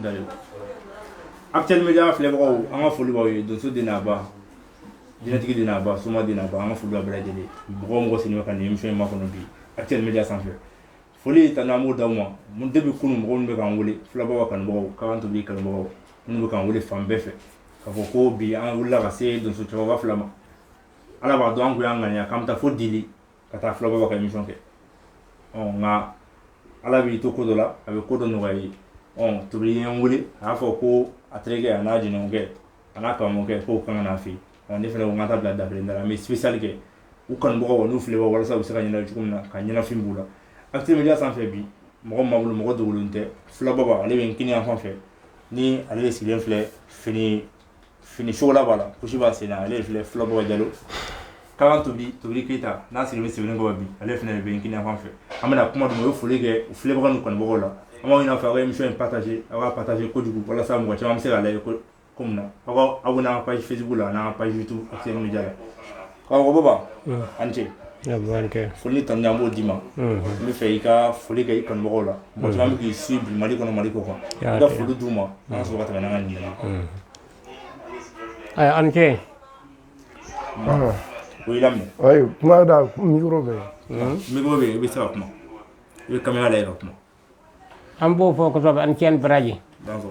dalil actuel media flavor anga foli ba yi donso dinaba dinatigi dinaba suma dinaba anga foli ba brajeli mo sinima kan émission ma kono bi actuel media sans fait foli tanamu dawma mun debi kunu mo be kan wuli flaba kan bo kan to bi kan bo mun be kan wuli fambe fe ka ko bi an wulla ka se donso to ba flama ala ba do an ko yanga nya kam ta fodili kata flaba ka émission ke on nga ala bi to ko dola abe ko do no gayi on to bi en wuli ha fo ko atrege ana jino ke ana ka mo ke ko kan na fi on defene ko ngata bla dabele ndara mais spécial ke u kan bo wonu fleba wala sa usaka nyina chukumna ka nyina fimbula acte media sans fait bi mo mabulu mo do wulunte flaba ba ale ben kini en fait ni ale silen fle fini show la bala kushiba sina ale fle flaba jalo quand to bi kita na sirbe sibin go bi ale fene ben kini en fait amana kuma do mo fule ke fleba kan bo la ama ina fa émission partager awa partager ko du wala sa mo chama mse ala ko komna ako abuna page Facebook la na page YouTube acte media la ko baba ante ya banke foli tan nyambo dima mi fe ka foli ka ikon mo la mo chama ki suivre mali ko ko da foli duma na so bata na ngani ay ante wilam ay kuma da micro be sa kuma e kamera la kuma ambo fo ko sobe an ken braji danso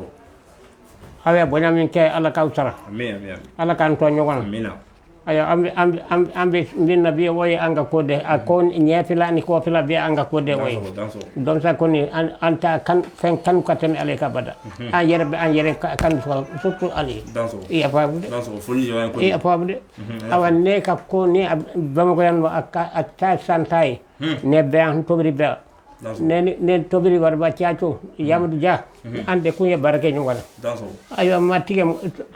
awe bonya min ke ala kausara amin ala kan to nyogon amina ayo ambe min nabi woy anga kode akon nyefila ni ko fila bi anga kode woy don sa koni anta kan fen kan ko temi ale ka bada an yere kan surtout ali danso iya fabude danso foli yo en ko iya fabude awan ne ka ko ni bama ko yan atta santai ne be an tobri be ne tobiri warba tiacho yamdu ja ande kunya barake ñu wala ayo matige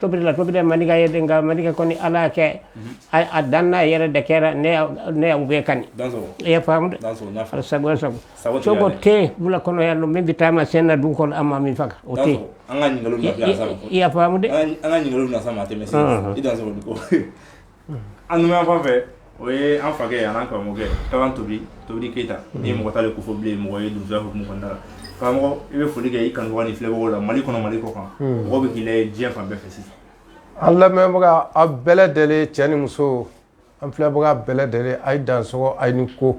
tobiri maniga yede nga maniga koni ala ke a danna yere de kera ne ube kan e famde ala sago sogo te bula kono yallo min bitama senna du ko amma min faka o te angani ngalo na plaza iya famde angani ngalo na sama te mesi idan so ko anu ma fa fe oui en fait il y a encore mon gars quand tobi kita ni mo tale ko foble mo yi du zahu mo kanda kamo ibe fuli ga ikan wani flavor la mali ko kan o be kile je fa be fesi alla me baga abele dele chani muso am flavor abele dele ay dan so ay ni ko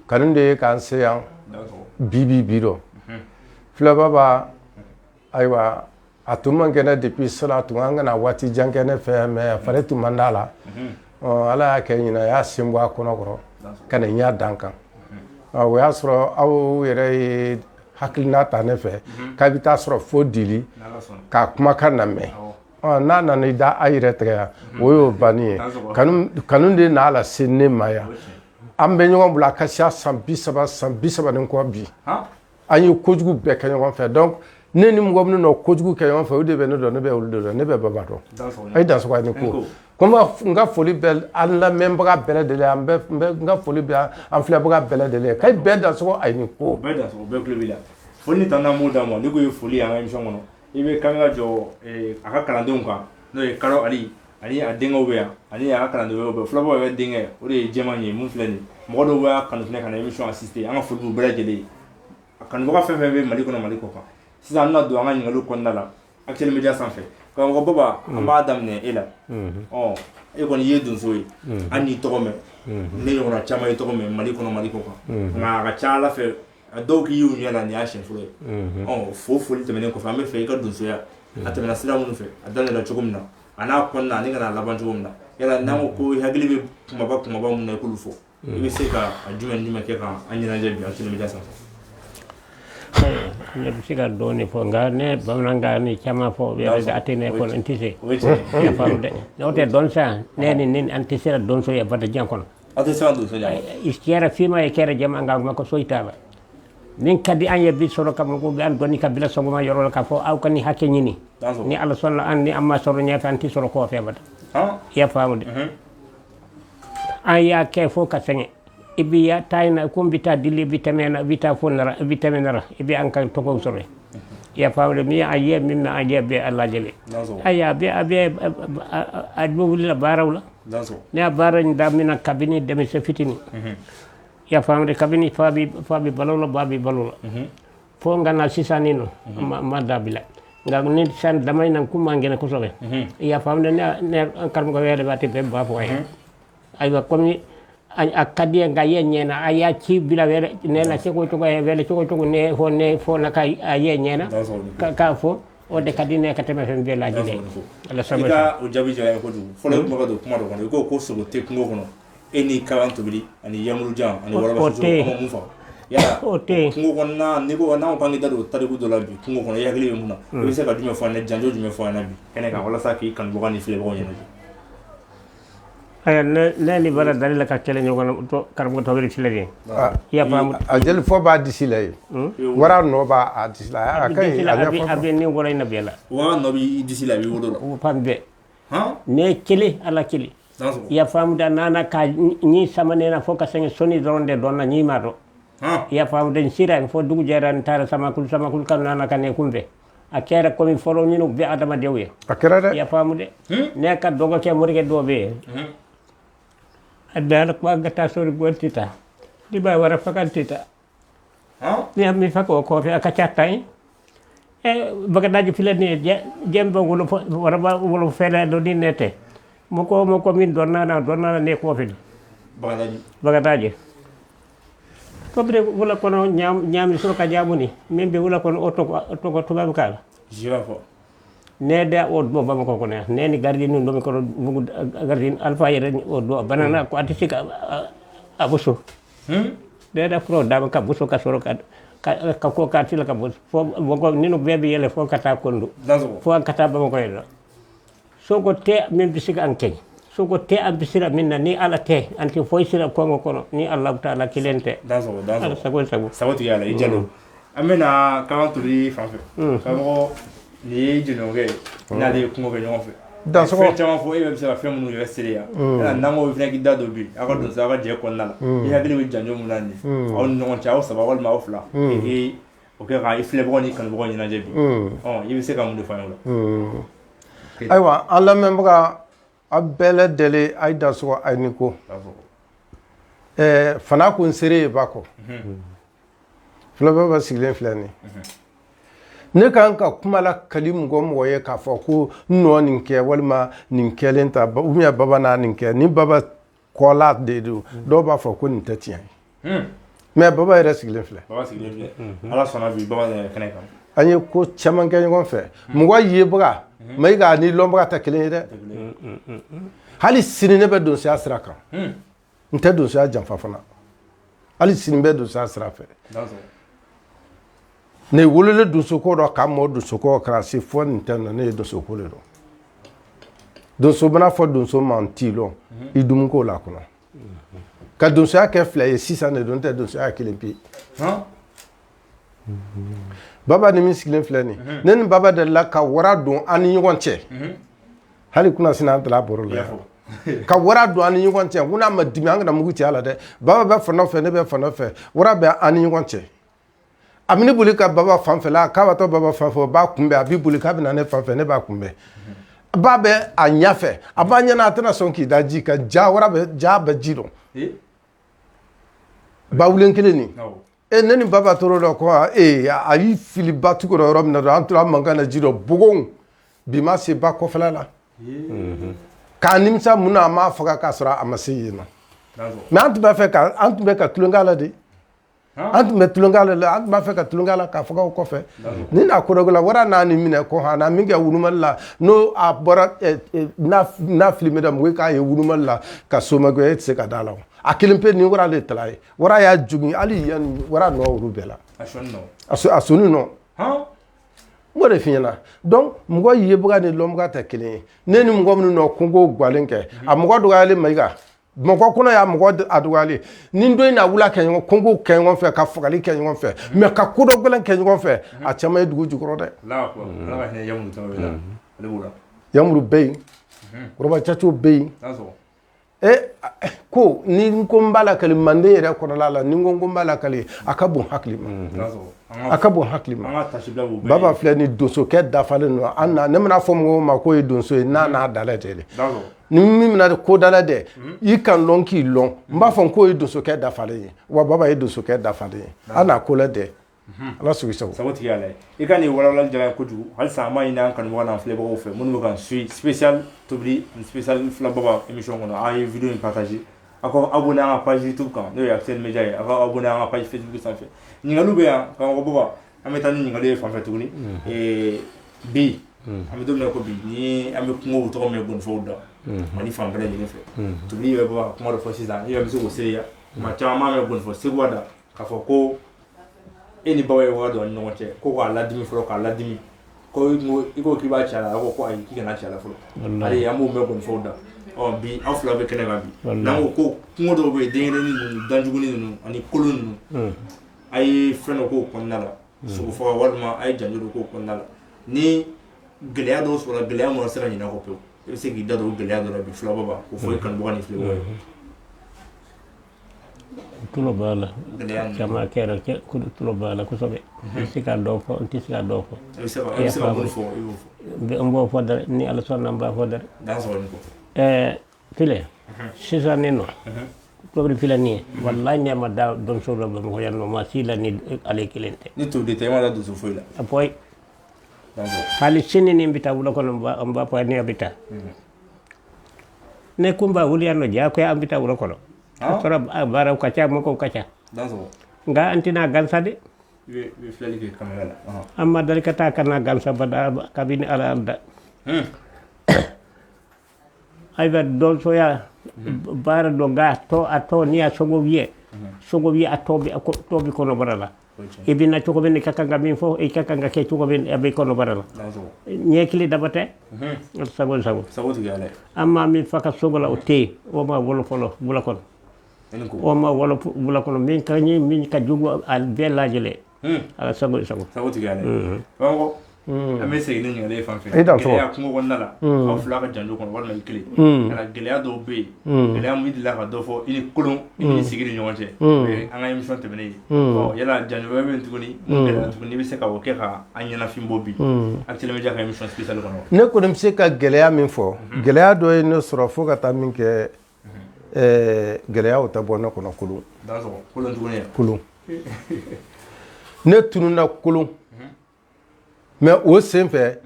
kanunde kan se yan bibi biro flavor ba aywa atuma ngena depuis cela tunanga na wati jangene fe me fare tu mandala ala ke nyina ya simbo akono koro kana nya dankan o ya soro aw yere hakilina ta ne fe ka bita soro fodili ka kuma kana me na ni da ayire tega o yo bani kanun de na ala sinne maya ambe nyon bula ka sha sambisa ni ko bi ayi kojugu be ka nyon fe donc ne ni mo gomno no kojugu ka nyon fe o de be no do ne be o do ne be baba do ay dan so kwa ni ko kuma nga foli bel alla membre bele de la nga foli bel en flabra bele de la kay be da so ay ni ko be da so be club la foli tanda mo da mo ni go foli anga émission ngono ibe kamera jo aka kalande unka no e karo ali adengo be ali aka kalande be flabo be dinge o de jemanye mun flani mo do wa kan fne kan émission assister anga foli bele de kan mo ka fe be mali ko ka sisa na do anga ngalo ko ndala actuel media sans fait quand on baba amba damne ela e ko ni yedun soyi ani to me ne yo na chama yi to me mali ko ka na ga chala fe do ki yu ni na ni ashe fure fo te menen ko fa me fe ka dun soya atamena sila mun fe adana la chugumna ana ko na ni ga na laban chugumna yala na ko hagli be kuma ba mun na kulu fo ibe se ka ajumen ke ka anyina je bi actuel media sans ne siga doni fo ngane bamnanga ni chama fo be atene ko antise ya famde no te don sa neni nin antise don so ya bada jankon attention do so ya istiara fima e kere jama ngam ko soitaba nin kadi an yebbi soro kam ko gan doni kabila so ma yoro ka fo aw kan ni hakke nyini ni alla sonna an ni amma soro nyata anti soro ko fe bada ya famde aya ke fo ka senye ibiya tayna kumbita dili vita fonara vitaminara ibi ankan toko sore ya famre mi aye minna aye be Allah jele aya be adbu la barawla ne barañ da mina kabini demi se fitini ya famre kabini fabi balola babi balola fo ngana sisanino ma dabila ngam ni san damay nan kuma ngena ko sobe ya famde ne karmo ko wede bati be ba fo aywa komi akadi ngaye nyena aya ci bila wede nena ci ko to ko wede ci ko to ne fo na kay aye nyena ka fo o de kadi ne katema fen be laaji de ala sabu ka o jabi jaya ko du fo le mo do kuma do ko so te kungo kono eni kawanto bili ani yamuru jam ani wala ba so ko mu fa ya ote kungo konna ni ko na pangi dado tari ku do la bi kungo kono ya gele muna o se ka dume fo na janjo dume fo na bi ene ka wala sa ki kan bo kan file bo nyena aya ne bara dalila ka kele nyogo to karmo to wiri filari ya fam ajel fo ba disile wara no ba a disila akay abi ni wala ina bela wa no bi disila bi wodo o pambe ha ne kele ala kele ya fam da nana ka ni samane na foka sen soni donde donna ni mato ya fam den sira fo dugu jaran tara sama kul kan nana kan ne kumbe akera ko mi foro ni no be adama dewye akera de ya fam de ne ka dogo ke murige do be ada ko agata sori gontita di ba wara fakantita ni mi fako ko fi akachatta baga daji filani jembo ngolo wara ba wolo fele do di nete moko min donna ne ko fi baga daji ko bre wala kono nyam so ka jamuni membe wala kono oto ko tubabu kala jiwa fo ne da o do bama ko ne ne ni gardi ni do ko bugu gardi alfa yere o do banana ko ati sika abuso de da pro da ka buso ka soro ka ko ka tila ka buso fo ko ni no bebe yele fo kata kondu fo kata bama ko yelo so ko te min bisika an ken so ko te am bisira minna ni ala te anti fo sira ko kono ni allah taala kilente dazo sago yala ijalo amena kawanturi fafe kamo ni jinoge na de kungo be nyonfe dans ce fait tellement faut même ça fait mon université ya na ngo vina ki dado bi aka do sa je ko nala ya gele bi janjo munani on non cha o sa ba wal ma ofla e o ke ga ifle boni kan boni na jebi yibi se ka mun de fa yola aywa alla memba abele dele ay dans ce ay niko fana ko nsere bako flaba ba siglen flani ne kan ka kuma la kalim gom woye ka fo ko no ninke walma ninke lenta ba umya baba na ninke ni baba kola de do ba fo ko ntatian mais baba ere siglen fle ala sona bi baba ne kene kam anye ko chaman ke ngon fe mwa yebra mai ga ni lombra ta kelen de hali sinine be don sia sra kan nte don sia jamfa fana hali sinine be don sia sra fe ne wolole dusoko do kam mo dusoko krasi fo ntana ne dusoko le do duso bana fo duso mantilo idum ko la kono ka duso ake fle 600 ne don te duso ake lempi baba ni miskilin fle ni nen baba de la ka wara don ani yonche hali kuna sina dala boro le ka wara don ani yonche kuna madimi anga mugu ti ala de baba be fo no fe ne be fo no fe wara be ani yonche amini buli ka baba fanfela ka wato baba fanfo ba kumbe abi buli ka bina ne fanfe ne ba kumbe ba be anyafe abanya na atana sonki daji ka jawara be jaba jiro ba wulen keleni neni baba toro do ko ayi fili batu ko ro mina do antura mangana jiro bugon bima se ba ko fela ka nimsa muna ma faga ka sura amasi no me antu be ka tulungala de antu me tulungala la antu ba fe ka tulungala ka faga ko fe ni na ko rogola wara na ni mine ko ha na minga wunumal la no abora na filme da mo ka ye wunumal la ka soma go et se ka dalaw akilimpe ni wara le tlai wara ya jugi ali yan wara no rubela asonu no mo de finyana donc mgo yebuga ni lomga ta kile neni mgo no kongo gwalenke amgo dogale maiga mgo kuna ya mgo adugale nindo ina wula kenyo kongo kenyo fe ka fogali kenyo fe me ka kudo gwen kenyo fe a chama edugu jukoro de la ko la ne yamu to wela le bula yamuru bey roba chacho bey ko ni ngombala kali mande yere ko la ni ngombala kali akabun haklima akabun haklima baba fle ni doso ke dafale no anna ne mena fo mo ma ko e donso na dalete ni mi mena ko dalade yi kan lonki lon mba fo ko e doso ke dafale wa baba e doso ke dafale ana ko le de ala sugu sago sago tigi ala i ka nin walawalali jara kojugu halisa an b'a ɲini an kanubaga n'an filɛbagaw fɛ minnu bɛ kan suit spécial tobili ani spécial filababa émission kɔnɔ an ye vidéo in partager a ka abonné an ka page YouTube kan n'o ye Actuel Media ye a ka abonné an ka page Facebook sanfɛ ɲininkaliw bɛ yan karamɔgɔ Baba an bɛ taa ni ɲininkali ye fan fɛ tuguni bi an bɛ don min na ko bi ni an bɛ kungow tɔgɔ mɛn gonifɔw da Mali fan bɛɛ lajɛlen fɛ tobili yɛrɛ bɛ kuma dɔ fɔ sisan i yɛrɛ bɛ se k'o sereya tuma caman b'a mɛn gonifɔ Seguba da k'a fɔ ko e ni baw ye waga dɔn ni ɲɔgɔn cɛ ko k'a ladimi fɔlɔ k'a ladimi ko i ko k'i b'a ci a la a ko ayi k'i kana ci a la fɔlɔ hali an b'o mɛn gonifɔw da bi aw fila bɛ kɛnɛ kan bi n'an ko ko kungo dɔw bɛ yen denkɛrɛnin ninnu danjuguni ninnu ani kolon ninnu a ye fɛn dɔ k'o kɔnɔna la sogo faga walima a ye janjo dɔ k'o kɔnɔna la ni gɛlɛya dɔw sɔrɔla gɛlɛya mun na se ka ɲinɛ kɔ pewu i bɛ se k'i da don o gɛlɛya dɔ la bi filababa k'o fɔ i kanubaga ni filɛbagaw ye. tulo b'a la caman kɛra tulo b'a la kosɛbɛ n tɛ se ka dɔw fɔ n tɛ se ka dɔw fɔ i bɛ se ka mun fɔ i b'o fɔ. n b'o fɔ dɛ ni ala sɔnna n b'a fɔ dɛ. dan sɔrɔ nin kɔ. File sisan nin nɔ tobili filɛ nin ye walayi ne ma da donso dɔ Bamakɔ yan nɔ maa si la ni ale kelen tɛ. ni tobili tɛ i ma da donso foyi la. a poyi hali sini ni n bɛ taa wula kɔnɔ n b'a fɔ ne bɛ taa ne kun b'a wuli yan nɔ diyagoya an bɛ taa wula kɔnɔ. a sɔrɔ baaraw ka ca mɔgɔw ka ca nka an tɛna gansa de an ma dali ka taa kana gansa bada kabini ala da ayiwa dɔnsoya baara dɔ nka a tɔ n'i y'a sogo ye a tɔ bɛ kɔnɔbara la i bɛ na cogo min i ka kan ka min fɔ i ka kan ka kɛ cogo min a bɛ kɔnɔbara la ɲɛ kili daba tɛ sago an ma min fa ka sogo la o tɛ yen o ma wolo fɔlɔ wula kɔnɔ o ma wolo wula kɔnɔ min ka jugu a bɛɛ lajɛlen ala sago an bɛ segin ni ɲininkali ye fan fɛ gɛlɛya kungo kɔnɔna la aw fila ka janjo kɔnɔ walima i kelen kana gɛlɛya dɔw bɛ yen gɛlɛya min delila ka dɔ fɔ i ni kolon i ni sigi ni ɲɔgɔn cɛ an ka émission tɛmɛnen ye yala janjo wɛrɛ bɛ yen tuguni gɛlɛya tuguni i bɛ se ka o kɛ ka an ɲɛnafin bɔ bi Actuel Media ka émission spéciale kɔnɔ. ne kɔni bɛ se ka gɛlɛya min fɔ gɛlɛya dɔ ye ne sɔrɔ fo ka taa min kɛ gɛlɛya o tɛ bɔ ne kɔnɔ kolon. kolon tuguni yan. kolon ne tununna kolon. mais o sen fɛ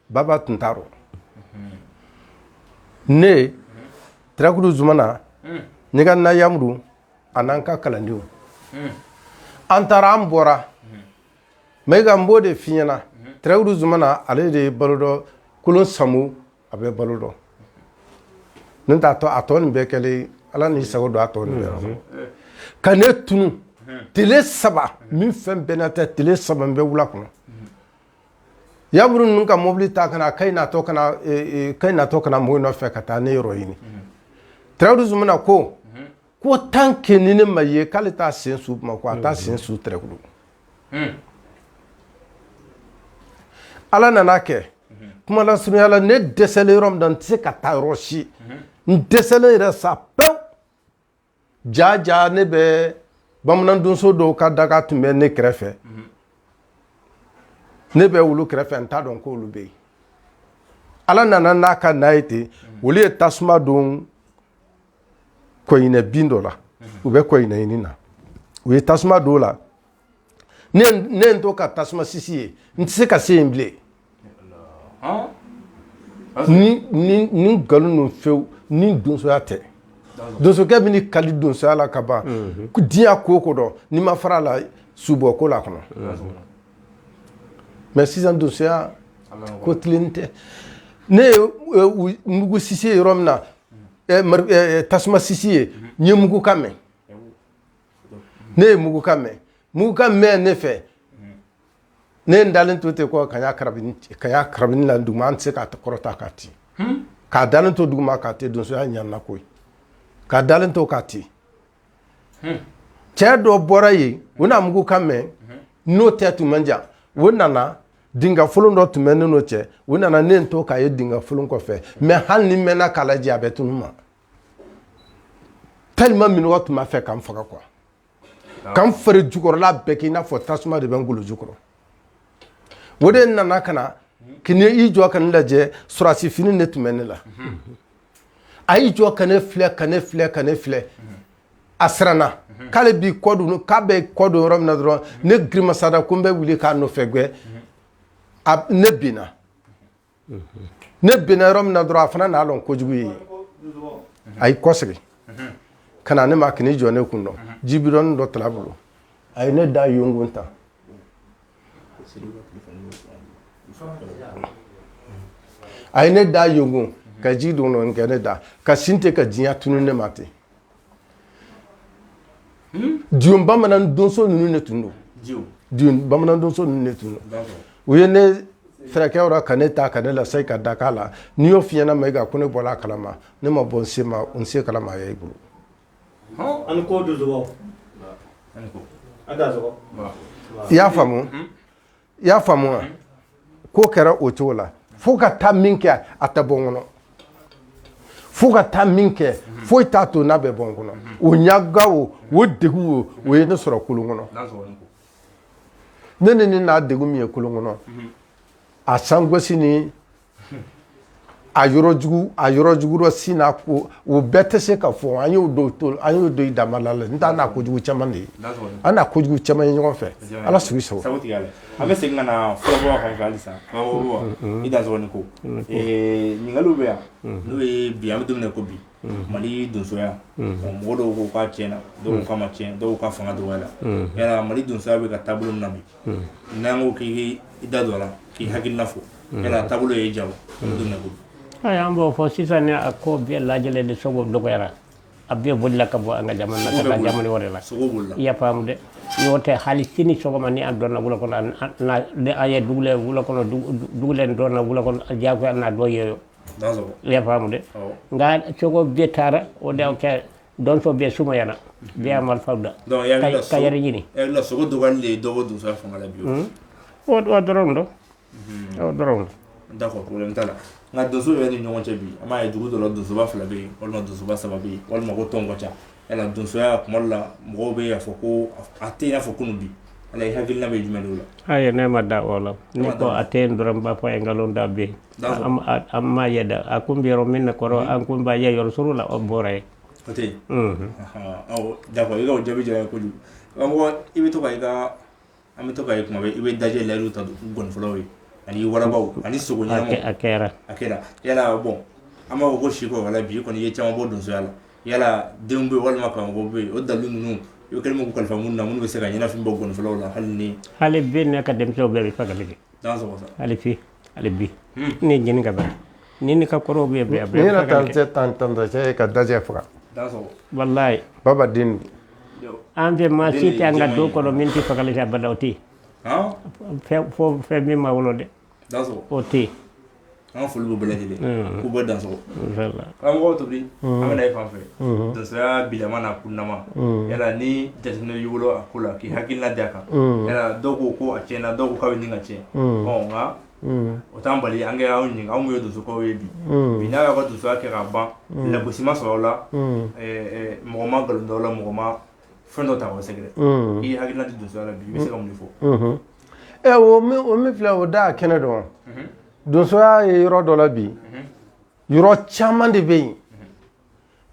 baba tun t'a rɔ ne Tarakuru Zumana ne ka na Yamudu a n'an ka kalandenw an taara an bɔra mais ka n b'o de f'i ɲɛna Tarakuru Zumana ale de ye balo dɔ kolon samu a bɛ balo dɔn ne t'a tɔ a tɔ nin bɛɛ kɛlen ala n'i sago don a tɔ nin bɛɛ ka ne tunu tile 3 min fɛn bɛɛ na tɛ tile 3 n bɛ wula kɔnɔ. Yamudu ninnu ka mobili ta kana kai natɔ kana mɔgɔw nɔfɛ ka taa ne yɔrɔ ɲini Tarakuru Zumana ko tant que ni ne ma ye k'ale t'a sen su Bamakɔ a t'a sen su Tarakuru ala nana kɛ kuma lasurunya la ne dɛsɛlen yɔrɔ min na n tɛ se ka taa yɔrɔ si n dɛsɛlen yɛrɛ sa pewu ja ne bɛ bamanan donso dɔw ka daga tun bɛ ne kɛrɛfɛ ne bɛ wulu kɛrɛfɛ n t'a dɔn ko olu bɛ yen ala nana n'a ka na ye ten olu ye tasuma don kɔɲinɛ bin dɔ la u bɛ kɔɲinɛ ɲini na u ye tasuma don o la ne n to ka tasuma sisi ye n tɛ se ka se yen bilen ni nkalon ninnu fewu ni donsoya tɛ donsokɛ bɛ ni kali donsoya la ka ban diɲɛ ko o ko dɔn n'i ma fara a la subɔ ko la kɔnɔ. mais sisan donsoya ko tilen tɛ ne ye mugu sisi ye yɔrɔ min na tasuma sisi ye n ye mugu ka mɛn ne ye mugu ka mɛn ne fɛ ne ye n dalen to ten ko ka y'a karabini la duguma an tɛ se k'a kɔrɔta k'a ti k'a dalen to duguma k'a ti donsoya ɲanna koyi k'a dalen to k'a ti cɛ dɔ bɔra yen o na mugu ka mɛn n'o tɛ tun man jan o nana dinga folon dɔ tun bɛ ne n'o cɛ o nana ne to k'a ye dinga folon kɔfɛ mais hali ni mɛnna k'a lajɛ a bɛ tunu ma tellement minɔgɔ tun b'a fɛ k'an faga quoi k'an fere jukɔrɔla bɛɛ k'i n'a fɔ tasuma de bɛ n golo jukɔrɔ o de nana ka na k'i i jɔ ka ne lajɛ surasi fini de tun bɛ ne la a y'i jɔ ka ne filɛ a siranna k'ale bi kɔdu k'a bɛ kɔdu yɔrɔ min na dɔrɔn ne girimasada ko n bɛ wuli k'a nɔfɛ gɛ ne binna yɔrɔ min na dɔrɔn a fana n'a dɔn kojugu ye a y'i kɔsegi ka na ne ma k'i jɔ ne kun dɔn jibidɔni dɔ tila bolo a ye ne da yongon ta a ye ne da yongon ka ji don dɔ kɛ ne da ka sin tɛ ka diɲɛ tunu ne ma ten diɲɛ bamanan donso ninnu ne tun don diɲɛ bamanan donso ninnu ne tun don u ye ne fɛrɛkɛ yɔrɔ ka ne ta ka ne lase ka da k'a la n'i y'o f'i ɲɛna ma ko ne bɔra a kalama ne ma bɔ n se kalama a ye i bolo ani ko dusubaw a da sɔgɔ i y'a faamu wa ko kɛra o cogo la fo ka taa min kɛ a tɛ bɔ n kɔnɔ fo ka taa min kɛ foyi t'a to n'a bɛ bɔ n kɔnɔ o ɲaga o degun o ye ne sɔrɔ kolon kɔnɔ ne ni n'a degun min ye kolon kɔnɔ a sangosi ni a yɔrɔ jugu dɔ sin na ko o bɛɛ tɛ se ka fɔ an y'o don i damala la n t'a n'a kojugu caman de ye an n'a kojugu caman ye ɲɔgɔn fɛ ala sugu sago an bɛ segin ka na fɔlɔbɔ kan halisa i dansɔgɔni ko ɲininkaliw bɛ yan n'o ye bi an bɛ don min na ko bi Mali donsoya mɔgɔ dɔw ko k'a tiɲɛna dɔw ko k'a ma tiɲɛ dɔw ka fanga dɔgɔyala yala Mali donsoya bɛ ka taabolo min na bi n'an ko k'i da don a la k'i hakilina fɔ yala taabolo ye jago an bɛ don min na ko bi an b'o fɔ sisan a ko bɛɛ lajɛlen de sogo dɔgɔyara a bɛɛ bolila ka bɔ an ka jamana na ka taa jamana wɛrɛ la i y'a faamu dɛ n'o tɛ hali sini sɔgɔma ni an dɔnna wula kɔnɔ an ye dugulɛ wula kɔnɔ dugulɛ dɔnna wula kɔnɔ diyagoya n'a dɔ ye i y'a faamu dɛ nka sogo bɛɛ taara o de kɛ donso bɛɛ sumayana bɛɛ marifaw da ka yɛrɛ ɲini sogo dɔgɔyali de ye dɔ bɔ donsoya fanga la bi o dɔrɔn do o dɔrɔn d'accord problème t'a la nka donso yɛrɛ ni ɲɔgɔn cɛ bi an b'a ye dugu dɔ la donsoba 2 bɛ yen walima donsoba 3 bɛ yen walima ko tɔn ka ca yala donsoya kuma dɔ la mɔgɔw bɛ y'a fɔ ko a tɛ i n'a fɔ kunun bi ala i hakilina bɛ jumɛn de o la ayi ne ma da o la ni ko a tɛ yen dɔrɔn b'a fɔ a ye nkalon da bɛ yen an ma ye da a kun bɛ yɔrɔ min na kɔrɔ an kun b'a ye yɔrɔ sɔrɔ la o bɔra yen o tɛ yen d'accord i ka o jaabi diyara n ye kojugu karamɔgɔ i bɛ to ka an bɛ to ka ye kuma bɛɛ i bɛ dajɛ layidu ta gɔnifɔlaw ye ani warabaw ani sogo ɲɛnamaw a kɛra yala bon an b'a fɔ ko siko wala bi kɔni ye caman bɔ donsoya la yala denw bɛ walima karamɔgɔw bɛ yen o dalilu ninnu i bɛ kɛlen m'u kalifa minnu na minnu bɛ se ka ɲɛnafin bɔ gɔnifɔlaw la hali bi ne ka denmisɛnw bɛɛ bɛ fagali kɛ hali bi ne ɲini ka bɛn ni ne ka kɔrɔw bɛ bɛɛ ne yɛrɛ tan cɛ ka dajɛ faga wallahi baba den an fɛ maa si tɛ an ka do kɔnɔ min tɛ fagali kɛ abada o tɛ yen fɛn min ma wolo dɛ o tɛ yen an ka foli b'u bɛɛ lajɛlen k'u bɛɛ dansɔgɔ karamɔgɔ Tobi an bɛ na i fan fɛ donsoya bilama n'a kunnama yala ni jateminɛ y'i bolo a ko la k'i hakilina di a kan yala dɔw ko a tiɲɛna dɔw ko k'a bɛ nin ka tiɲɛ nka o t'an bali an kɛ anw ɲininka anw ye donsokaw ye bi n'a y'aw ka donsoya kɛ ka ban lagosi ma sɔrɔ aw la mɔgɔ ma nkalon da aw la mɔgɔ ma fɛn dɔ ta k'aw sɛgɛrɛ i ye hakilina di donsoya la bi i bɛ se ka mun de fɔ o min filɛ o da kɛnɛ dɔn donsoya ye yɔrɔ dɔ la bi yɔrɔ caman de bɛ yen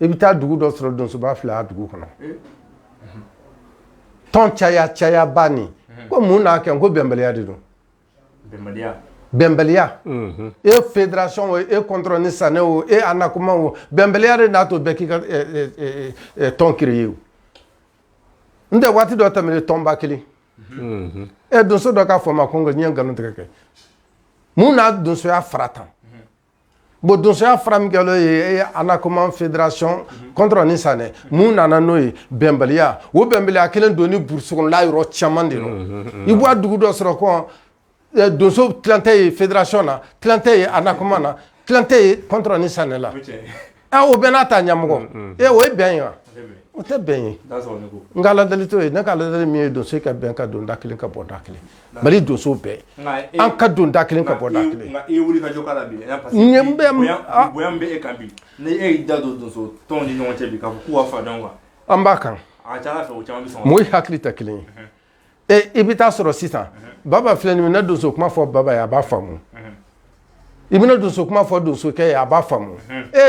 i bɛ taa dugu dɔ sɔrɔ donsoba fila a dugu kɔnɔ tɔn caya ba nin ko mun n'a kɛ ko bɛnbaliya de don bɛnbaliya e fédération o e contre ni sanɛ o e anakoma o bɛnbaliya de n'a to bɛɛ k'i ka tɔn créer o n tɛ waati dɔ tɛmɛlen tɔnba kelen donso dɔ k'a fɔ ma ko n ka ɲɛ nkalon tigɛ kɛ mun n'a donsoya fara tan bon donsoya fara min kɛlen ye anakoma fédération contre ni sanɛ mun nana n'o ye bɛnbaliya o bɛnbaliya kelen don ni burusi kɔnɔla yɔrɔ caman de don i b'a dugu dɔ sɔrɔ ko donso tilan tɛ ye fédération na tilan tɛ ye anakoma na tilan tɛ ye contre ni sanɛ la o bɛɛ n'a ta ɲɛmɔgɔ o ye bɛn ye wa o tɛ bɛn ye n ka aladeli t'o ye ne ka aladeli min ye donso ka bɛn ka don da kelen ka bɔ da kelen Mali donso bɛɛ an ka don da kelen ka bɔ da kelen nka i ye wuli ka jɔ k'a la bi bonya min bɛ e kan bi ni e y'i da don donso tɔnw ni ɲɔgɔn cɛ bi k'a fɔ k'u ka fara ɲɔgɔn kan an b'a kan a ka ca Ala fɛ o caman bɛ sɔn mɔgɔw hakili tɛ kelen ye i bɛ taa sɔrɔ sisan baba filɛ nin ye ne donso kuma fɔ baba ye a b'a faamu ibina donso kuma fɔ donso kɛ a b'a faamu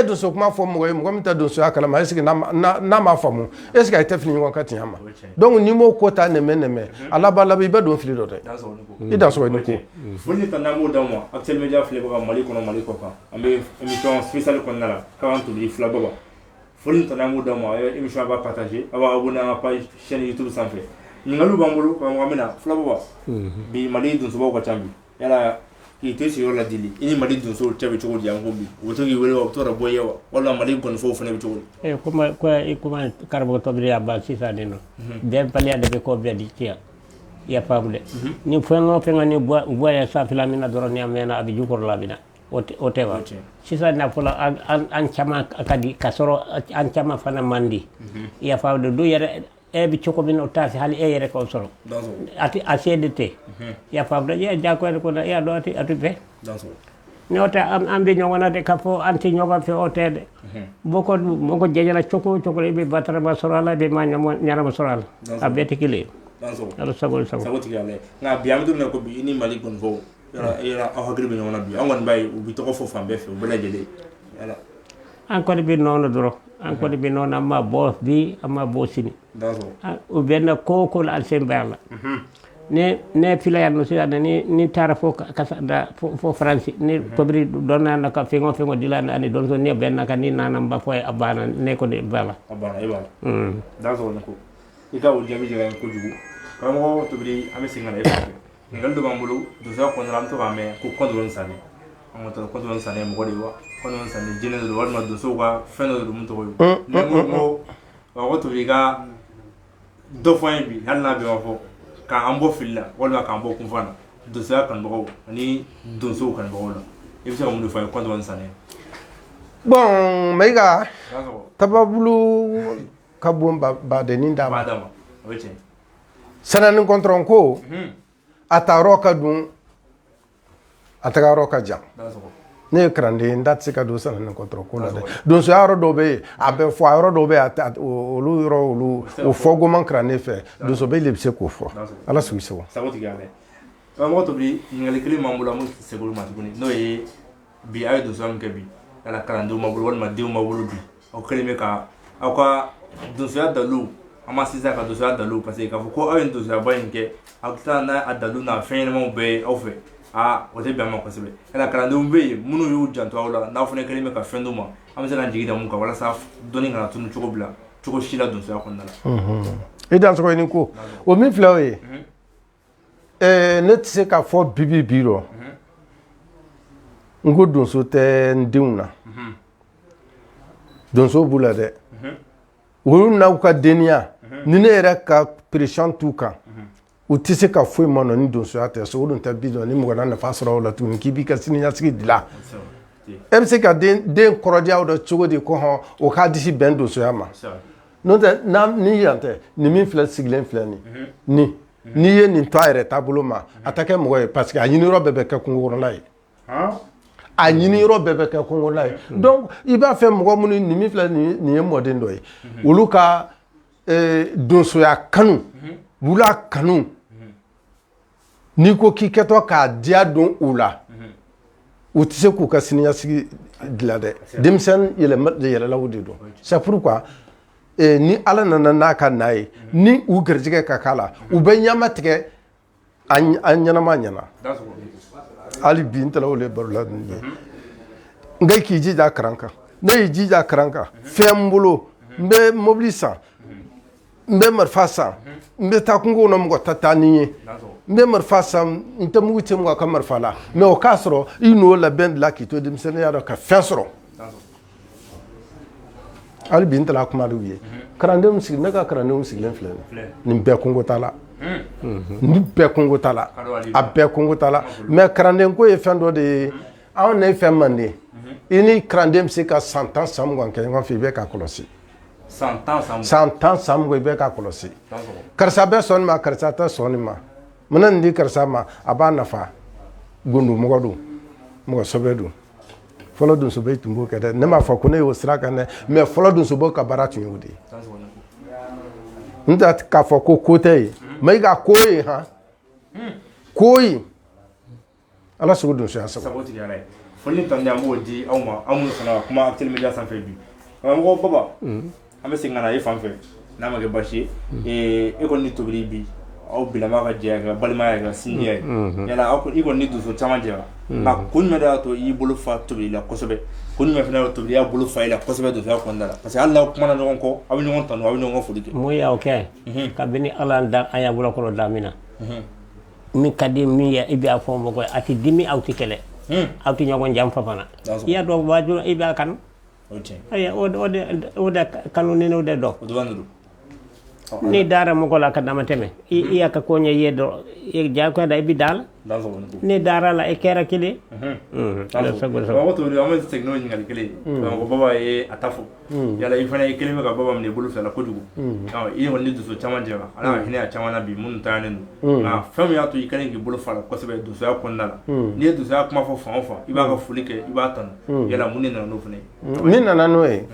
donso kuma fɔ mɔgɔ ye mɔgɔ min tɛ donsoya kalama est ce que n'a m'a faamu est ce que a tɛ fili ɲɔgɔn ka tiɲɛ ma donc ni m'o ko ta nɛmɛ a laban i bɛ don fili dɔ dɛ i dansɔgɔ ni ko foli ni tanda m'o d'aw ma Actuel Media filɛbaga Mali kɔnɔ Mali kɔ kan an bɛ émission spéciale kɔnɔna la k'an toli fila baba foli ni tanda m'o d'aw ma émission a b'a partager a b'a abonné an ka page chaîne YouTube sanfɛ ɲininkaliw b'an bolo karamɔgɔ an bɛna fila baba bi Mali donsobaw ka ca bi yala k'i to sigiyɔrɔ la dili i ni Mali donsow cɛ bɛ cogo di an ko bi u bɛ to k'i wele wa u bɛ to ka bɔ i ye wa walima Mali gɔnifɔw fana bɛ cogo di kuma karamɔgɔ tɔbili y'a ban sisan de nɔ bɛnbaliya de bɛ kɔ bɛɛ di cɛ i y'a faamu dɛ ni fɛn o fɛn ni buwaya sanfɛla min na dɔrɔn ni a mɛnna a bɛ jukɔrɔ la a bɛ na o tɛ wa sisan nafolo an caman ka di ka sɔrɔ an caman fana man di i y'a faamu dɛ du yɛrɛ bi cogo min o t'a fɛ hali yɛrɛ k'o sɔrɔ a se de tɛ i y'a faamu dɛ i y'a diyagoya de ko i y'a dɔn a tɛ fɛ ni o tɛ an bɛ ɲɔgɔn na de k'a fɔ an tɛ ɲɔgɔn fɛ o tɛ dɛ mɔgɔ jɛjɛra cogo o cogo i bɛ batarama sɔrɔ a la i bɛ maa ɲɛnama sɔrɔ a la a bɛɛ tɛ kelen ye ala sago tigɛ ala nka bi an bɛ don min na ko bi i ni Mali gɔnifɔw aw hakili bɛ ɲɔgɔn na bi an kɔni b'a ye u bɛ tɔgɔ fɔ fan bɛɛ fɛ u bɛɛ lajɛlen an kɔni bɛ nɔnɔ dɔrɔn an kɔni bɛ nɔnɔ an ma bɔ bi an ma bɔ sini u bɛ na ko ko la sen bɛɛ la ne fila yan nɔ sisan ni taara fo Faransi ni tobili dɔ nana ka fɛn o fɛn di la ani donso ne bɛ na ka ni nana n b'a fɔ a banna ne kɔni b'a la a banna e b'a la dansɔgɔ ne ko i ka o jaabi diyara n ye kojugu karamɔgɔ tobili an bɛ segin ka na e fɛ ɲininkali dɔ b'an bolo donsoya kɔnɔna la an bɛ to k'a mɛn ko kɔntorɔni sanni an ka taa kɔntorɔni sanni ye mɔgɔ de ye wa kɔntorɔni sanni jinɛ de don walima donsow ka fɛn dɔ de don mun tɔgɔ ye ne ko karamɔgɔ tobili i ka dɔ fɔ an ye bi hali n'a bɛɛ ma fɔ k'an bɔ fili la walima k'an bɔ kunfan na donsoya kanubagaw ani donsow kanubagaw la i bɛ se ka mun de fɔ an ye kɔntorɔni sanni bon Mayiga tababulu ka bon badennin d'a ma o ye tiɲɛ sanani kɔntɔrɔn ko a taayɔrɔ ka dun a tagayɔrɔ ka jan ne ye kalanden n da tɛ se ka don sanani kɔntɔrɔn ko la dɛ donsoya yɔrɔ dɔw bɛ yen a bɛ fɔ a yɔrɔ dɔw bɛ yen olu yɔrɔ o fɔko man kalan ne fɛ donso bɛ de bɛ se k'o fɔ ala sigi segu sago tigɛ ala karamɔgɔ tobili ɲininkali kelen b'an bolo an bɛ segin olu ma tuguni n'o ye bi a ye donsoya min kɛ bi yala kalandenw b'a bolo walima denw b'a bolo bi aw kɛlen bɛ ka aw ka donsoya dalilu an ma sinsin a ka donsoya dalilu parce que k'a fɔ ko aw ye donsoyaba in kɛ aw tila n'a dalilu n'a fɛn ɲɛnamaw bɛɛ ye aw fɛ o tɛ bɛn a ma kosɛbɛ yala kalandenw bɛ yen minnu y'u janto aw la n'aw fana kɛlen bɛ ka fɛn d'u ma an bɛ se ka jigi da mun kan walasa dɔnni kana tunu cogo bila cogo si la donsoya kɔnɔna la. i dansɔgɔ ni ko o min filɛ o ye ne tɛ se k'a fɔ bi rɔ n ko donso tɛ n denw na donso b'u la dɛ olu n'aw ka denniya ni ne yɛrɛ ka pression t'u kan u tɛ se ka foyi ma nɔ ni donsoya tɛ so o dun tɛ bi dɔn ni mɔgɔ na nafa sɔrɔ o la tuguni k'i b'i ka siniɲɛsigi dilan e bɛ se ka den kɔrɔdiya o dɔ cogo di ko hɔn o k'a disi bɛn donsoya ma n'o tɛ ni yan tɛ nin min filɛ sigilen filɛ nin n'i ye nin to a yɛrɛ taabolo ma a tɛ kɛ mɔgɔ ye parce que a ɲiniyɔrɔ bɛɛ bɛ kɛ kungokɔnɔla ye a ɲiniyɔrɔ bɛɛ bɛ kɛ kungokɔnɔla ye donc i b'a fɛ mɔgɔ minnu nin min filɛ nin ye mɔden dɔ ye olu ka donsoya kanu wula kanu n'i ko k'i kɛtɔ k'a diya don u la u tɛ se k'u ka siniɲɛsigi dilan dɛ denmisɛnnin yɛlɛlaw de don c'est pourquoi ni ala nana n'a ka na ye ni u garijɛgɛ ka k'a la u bɛ ɲama tigɛ an ɲɛnama ɲɛna hali bi n tɛla o de baro la nin ye nka k'i jija karan kan ne y'i jija karan kan fɛn n bolo n bɛ mobili san n bɛ marifa san n bɛ taa kungo kɔnɔ mɔgɔ ta taa ni ye n bɛ marifa san n tɛ mugu cɛ mɔgɔ ka marifa la mɛ o k'a sɔrɔ i n'o labɛn dilan k'i to denmisɛnninya dɔ ka fɛn sɔrɔ hali bi n tɛla kuma de ye kalandenw sigi ne ka kalandenw sigilen filɛ nin bɛɛ kungo t'a la nin bɛɛ kungo t'a la a bɛɛ kungo t'a la mɛ kalanden ko ye fɛn dɔ de ye anw ne fɛn manden i ni kalanden bɛ se ka san 10 san 20 kɛ ɲɔgɔn fɛ i bɛ k'a kɔlɔsi san 10 san 20 i bɛ k'a kɔlɔsi karisa bɛ sɔn nin ma karisa tɛ sɔn nin ma mana nin di karisa ma a b'a nafa gondo mɔgɔ don mɔgɔ sɛbɛ don fɔlɔ donsoba tun b'o kɛ dɛ ne m'a fɔ ko ne y'o sira kan dɛ mɛ fɔlɔ donsobaw ka baara tun y'o de ye n tɛ k'a fɔ ko tɛ ye mɛ i ka ko ye han ko ye ala sogo donsoya sago foli tan ya mo di awma amu sana kuma Actuel Media sanfɛ bi mo baba an bɛ segin ka na e fan fɛ n'a ma kɛ basi ye e kɔni ni tobili bi aw bilama ka jɛ ka balimaya ka sinjiya yala aw i kɔni ni dusu caman jɛra nka kun jumɛn de y'a to i bolo fa tobili la kosɛbɛ kun jumɛn fana y'o tobili y'a bolo fa i la kosɛbɛ dusuya kɔnɔna la parce que hali n'aw kumana ɲɔgɔn kɔ aw bɛ ɲɔgɔn tanu aw bɛ ɲɔgɔn foli kɛ mun y'aw kɛ kabini Ala da an y'a bolo kɔrɔ da min na min ka di min ye i b'a fɔ mɔgɔ ye a tɛ dimi aw tɛ kɛlɛ aw tɛ ɲɔgɔn janfa fana i y'a dɔn waajur i b'a kanu o de kanu ni o de dɔn ni dara mɔgɔ la ka dama tɛmɛ i y'a ka ko ɲɛ ye dɔrɔn i diyagoya da i bɛ da la ni dara la i kɛra kelen mɔgɔ to an bɛ segin n'o ɲininkali kelen donc baba ye a ta fɔ yala i fana i kelen bɛ ka baba minɛ i bolo fila la kojugu i kɔni ni dusu caman jɛra ala ka hinɛ a caman na bi minnu taɲanen don nka fɛn min y'a to i kɛlen k'i bolo fa la kosɛbɛ dusuya kɔnɔna la n'i ye dusuya kuma fɔ fan o fan i b'a ka foli kɛ i b'a tanu yala mun de nana n'o fana ye min nana n'o ye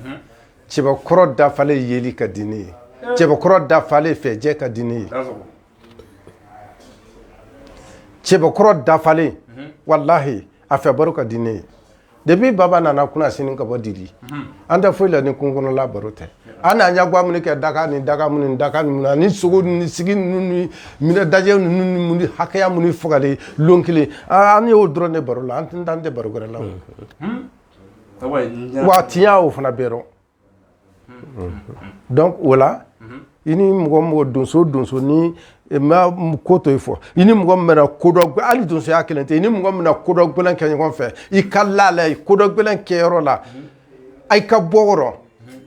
cɛbakɔrɔ dafalen yeli ka di ne ye cɛbakɔrɔ dafalen fɛjɛ ka di ne ye cɛbakɔrɔ dafalen wallahi a fɛ baro ka di ne ye depuis baba nana kunna sini ka bɔ diri an tɛ foyi la ni kungo kɔnɔla baro tɛ an n'a ɲagwa mun kɛ daga ni daga mun ni sogo ni sigi ninnu ni minɛ dajɛ ninnu ni hakɛya mun fagalen lon kelen an y'o dɔrɔn de baro la an tɛ baro wɛrɛ la wa tiɲɛ o fana bɛɛ dɔn donc o la i ni mɔgɔ donso ni ma ko to i fɔ i ni mɔgɔ min bɛna ko dɔ hali donsoya kelen tɛ i ni mɔgɔ min bɛna ko dɔ gɛlɛn kɛ ɲɔgɔn fɛ i ka lala ye ko dɔ gɛlɛn kɛyɔrɔ la i ka bɔ yɔrɔ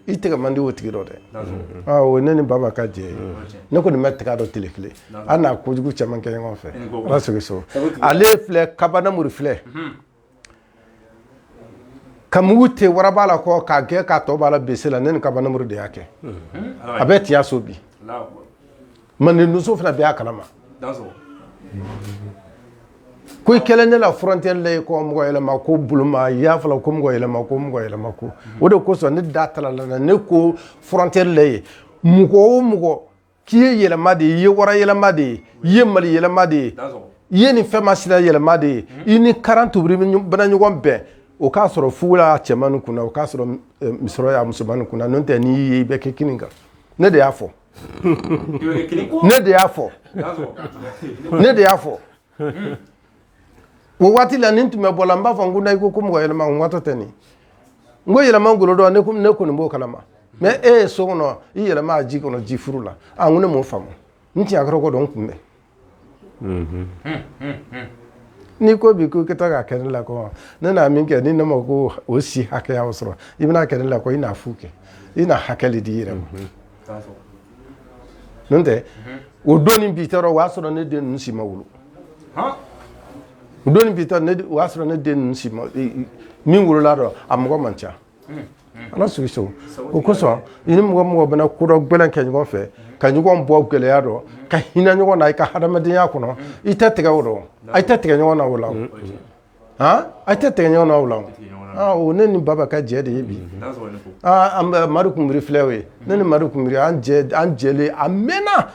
i tɛgɛ man di o tigi dɔ dɛ o ne ni baba ka jɛ ye ne kɔni bɛ tɛgɛ dɔ tile kelen an n'a kojugu caman kɛ ɲɔgɔn fɛ ala sigi so ale filɛ kabanamuru filɛ ka mugu te waraba la kɔ k'a gɛn k'a tɔ b'a la bese la ne ni kabanamuru de y'a kɛ a bɛ tiɲɛ so bi manden donso fana bɛ y'a kalama ko i kɛlen ne la frontière la ko mɔgɔ yɛlɛma ko boloma i y'a fɔla ko mɔgɔ yɛlɛma ko o de kosɔn ne da talala na ne ko frontière la ye mɔgɔ o mɔgɔ k'i ye yɛlɛma de ye i ye wara yɛlɛma de ye i ye mali yɛlɛma de ye i ye nin fɛn masina yɛlɛma de ye i ni karan tubiri bɛna ɲɔgɔn bɛn o k'a sɔrɔ fugula cɛman kunna o k'a sɔrɔ misɔrɔ y'a musoman kunna n'o tɛ n'i ye i bɛ kɛ kini kan ne de y'a fɔ ne de y'a fɔ o waati la ni n tun bɛ bɔ la n b'a fɔ n ko na i ko mɔgɔ yɛlɛma n watɔ tɛ nin n ko yɛlɛma ngolo dɔn ne kɔni b'o kalama mais e ye so kɔnɔ i yɛlɛma a ji kɔnɔ ji furu la n ko ne m'o faamu n tiɲɛ kɔrɔ ko dɔn n kunbɛn n'i ko bi ko i ka taa k'a kɛ ne la ko ne n'a min kɛ ni ne ma ko o si hakɛya sɔrɔ i bɛna kɛ ne la ko i n'a fu kɛ i n'a hakɛ de di i yɛrɛ ma n'o tɛ o don ni bi tɔɔrɔ o y'a sɔrɔ ne den ninnu si ma wolo o don ni bi tɔɔrɔ o y'a sɔrɔ ne den ninnu si ma min wolola dɔrɔn a mɔgɔ man ca ala sigi so o kosɔn i ni mɔgɔ bɛna ko dɔ gɛlɛn kɛ ɲɔgɔn fɛ ka ɲɔgɔn bɔ gɛlɛya dɔ ka hinɛ ɲɔgɔn na i ka hadamadenya kɔnɔ i tɛ tigɛ o dɔn a tɛ tigɛ ɲɔgɔn na o la a tɛ tigɛ ɲɔgɔn na o la o ne ni baba ka jɛ de ye bi an bɛ mari kunbiri filɛ o ye ne ni mari kunbiri an jɛlen a mɛnna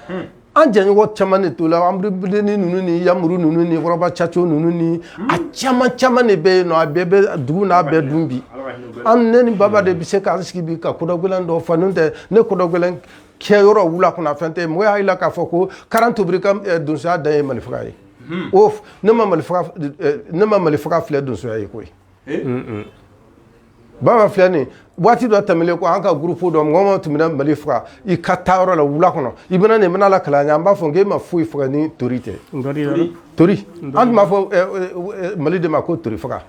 an jɛɲɔgɔn caman de to la an bilenni ninnu ni yamuru ninnu ni kɔrɔba caco ninnu ni a caman de bɛ yen nɔ a bɛɛ bɛ dugu n'a bɛɛ dun bi ne ni baba de bɛ se k'an sigi bi ka kodɔ gɛlɛn dɔ fɔ n'o tɛ ne kodɔ gɛlɛn kɛ yɔrɔ wula kunna fɛn tɛ mɔgɔ y'a jira k'a fɔ ko karan tobiri ka donsoya dan ye malifaga ye o ne ma malifaga filɛ donsoya ye koyi baba filɛ nin waati dɔ tɛmɛlen ko an ka groupe dɔ mɔgɔ ma tun bɛna mali faga i ka taa yɔrɔ la wula kɔnɔ i bɛna nin bɛna la kalan an b'a fɔ k'e ma foyi faga ni tori tɛ tori an tun b'a fɔ mali de ma ko tori faga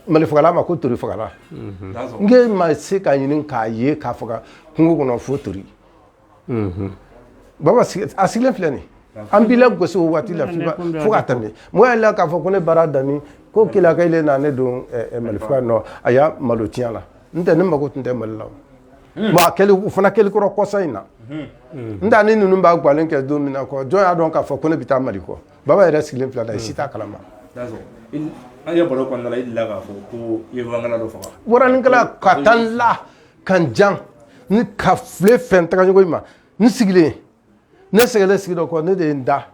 mali fagala ma ko tori fagala n ma se ka ɲini k'a ye k'a faga kungo kɔnɔ fo tori baba a sigilen filɛ nin an b'i gosi o waati la fo ka tɛmɛ mɔgɔ yɛrɛ k'a fɔ ko ne baara danni ko kila ka ile na ne don mali faga nɔ a y'a malo tiɲɛ la n tɛ ne mako tun tɛ mali la o fana kɛli kɔrɔ kɔsa in na n tɛ ni ninnu b'a gwalen kɛ don min na kɔ jɔn y'a dɔn k'a fɔ ko ne bɛ taa mali kɔ baba yɛrɛ sigilen filɛ la i si t'a kalama an ye baro kɔnɔna la i delila k'a fɔ ko i ye waranikala dɔ faga waranikala ka taa n la ka n jan ni ka file fɛn taga ɲɔgɔn ma n sigilen ne sɛgɛlen sigi dɔ kɔ ne de ye n da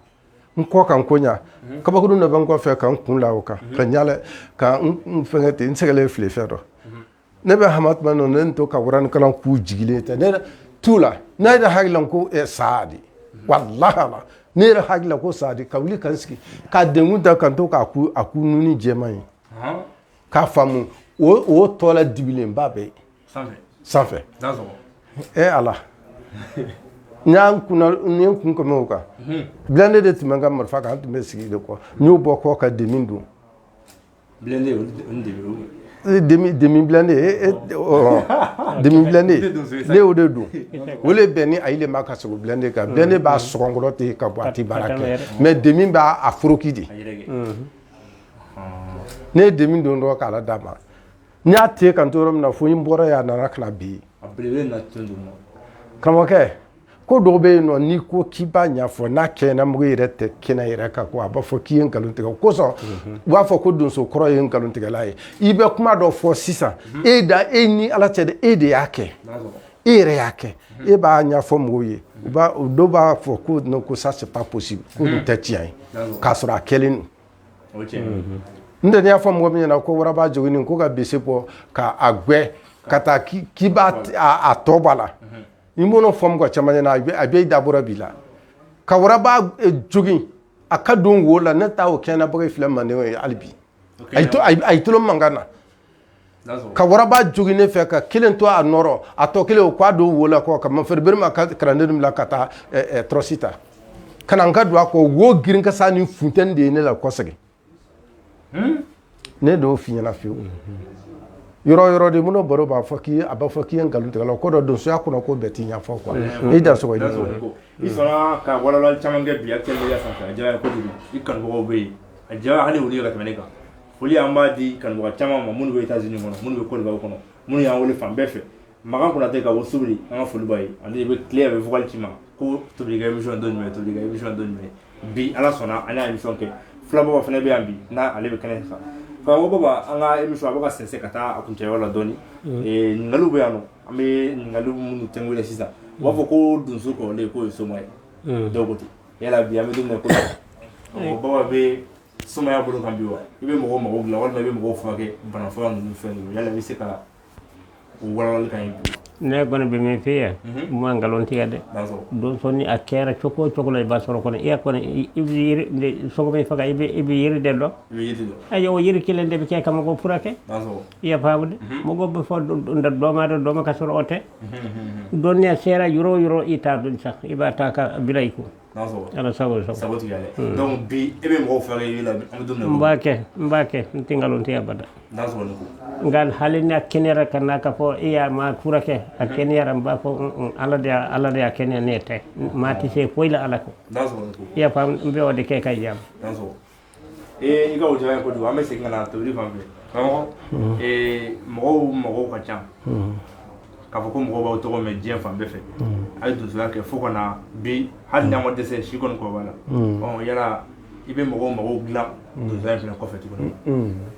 n kɔ kan ko ɲa kabakuru dɔ bɛ n kɔfɛ ka n kun la o kan ka ɲalɛ ka n fɛngɛ ten n sɛgɛlen file fɛ dɔ ne bɛ hama tuma nɔ ne to ka waranikalan k'u jigilen tɛ ne tu la ne yɛrɛ hakili la ko saa de walahi la ne yɛrɛ hakili la ko saa de ka wuli ka n sigi ka denkun ta kan to k'a ku nuni jɛman ye k'a faamu o tɔ la dibilenba bɛ sanfɛ ala n ye n kun kɔmɛ o kan bilande de tun bɛ n ka marifa kan an tun bɛ sigi de kɔ n y'o bɔ kɔ ka demi dun demi bilande demi bilande ne y'o de dun o de bɛn ni a yɛlɛma ma ka sɔrɔ bilande kan bilande b'a sɔgɔnkɔrɔ ten ka bɔ a tɛ baara kɛ mais demi b'a foroki de ne ye demi don dɔrɔn k'ala d'a ma n y'a ten kan to yɔrɔ min na fo n bɔra yan a nana ka na bi karamɔgɔkɛ ko dɔw bɛ yen nɔ n'i ko k'i b'a ɲɛfɔ n'a kɛɲɛna mugu yɛrɛ tɛ kɛnɛ yɛrɛ kan ko a b'a fɔ k'i ye nkalon tigɛ o kosɔn u b'a fɔ ko donso kɔrɔ ye nkalon tigɛla ye i bɛ kuma dɔ fɔ sisan e ni ala cɛ de e de y'a kɛ e yɛrɛ y'a kɛ e b'a ɲɛfɔ mɔgɔw ye dɔw b'a fɔ ko non ko ça c'est pas possible ko nin tɛ tiɲɛ ye k'a sɔrɔ a kɛlen don n tɛ n'i y'a fɔ mɔgɔ min ɲɛna ko waraba joginni ko ka bese bɔ k'a gwɛ ka taa k'i b'a a tɔ b'a la i m'o fɔ mɔgɔ caman ɲɛna a bɛ dabɔra b'i la ka waraba jogin a ka don wo la ne t'a o kɛnɛbaga filɛ manden ye hali bi a y'i tolo mankan na ka waraba jogin ne fɛ ka kelen to a nɔrɔ a tɔ kelen o k'a don wo la kɔ ka mafɛrɛbere ma ka kalanden bila ka taa tɔrɔsi ta ka na n ka don a kɔ wo girin ka sa ni funtɛni de ye ne la kɔsɛbɛ ne d'o f'i ɲɛna fiyewu yɔrɔ de minnu baro b'a fɔ k'i ye nkalon tigɛla ko dɔ donsoya kɔnɔ ko bɛɛ t'i ɲɛfɔ quoi i da sɔgɔ i sɔnna ka walawalali caman kɛ bi actuel media sanfɛ a diyara n ye kojugu i kanubagaw bɛ yen a diyara hali olu ye ka tɛmɛ ne kan foli an b'a di kanubaga caman ma minnu bɛ États-Unis kɔnɔ minnu bɛ Côte d'Ivoire kɔnɔ minnu y'an wele fan bɛɛ fɛ Makan Konate ka bɔ Sobiri an ka foli b'a ye ani bɛ tile a bɛ vocal ci ma ko tobilikɛ émission dɔ jumɛn bi ala sɔnna an y'a émission kɛ filababa fana bɛ yan bi n'ale bɛ kɛnɛ kan karamɔgɔ baba an ka émission a bɛ ka sɛnsɛn ka taa a kuncɛyɔrɔ la dɔɔni ɲininkaliw bɛ yan nɔ an bɛ ɲininkaliw minnu tɛnkulen sisan u b'a fɔ ko donso kɔrɔlen k'o ye soma ye dɔw ko ten yala bi an bɛ don min na ko baba bɛ somaya bolo kan bi wa i bɛ mɔgɔw mago dilan walima i bɛ mɔgɔw furakɛ bana fura ninnu fɛn ninnu yala i bɛ se ka o walawali kan ye bi ne kɔni bɛ min f'i ye ma nkalon tigɛ dɛ donso ni a kɛra cogo o cogo la i b'a sɔrɔ kɔni i kɔni i bɛ yiri sɔgɔma i faga i bɛ yiri de dɔn ayi o yiri kelen de bɛ kɛ ka mɔgɔ furakɛ i y'a faamu de mɔgɔ bɛ fɔ dɔ ma ka sɔrɔ o tɛ dɔnniya sera yɔrɔ o yɔrɔ i t'a dɔn sa i b'a ta ka bila i kun ala sago tigɛ dɛ donc bi e bɛ mɔgɔw furakɛ i la an bɛ don min n b'a kɛ n tɛ nkalon tigɛ bada nka hali n'a kɛnɛyara ka n'a ka fɔ e y'a ma furakɛ a kɛnɛyara n b'a fɔ ala de y'a kɛnɛya ne tɛ maa tɛ se foyi la ala kɔ i y'a faamu n bɛ o de kɛ ka jaabi i ka o diyara n ye kojugu an bɛ segin ka na tobili fan fɛ karamɔgɔ mɔgɔw ka ca k'a fɔ ko mɔgɔw b'aw tɔgɔ mɛn diɲɛ fan bɛɛ fɛ a ye donsoya kɛ fo ka na bi hali n'an ma dɛsɛ si kɔni kɔ b'a la yala i bɛ mɔgɔw dilan donsoya in fana kɔfɛ tuguni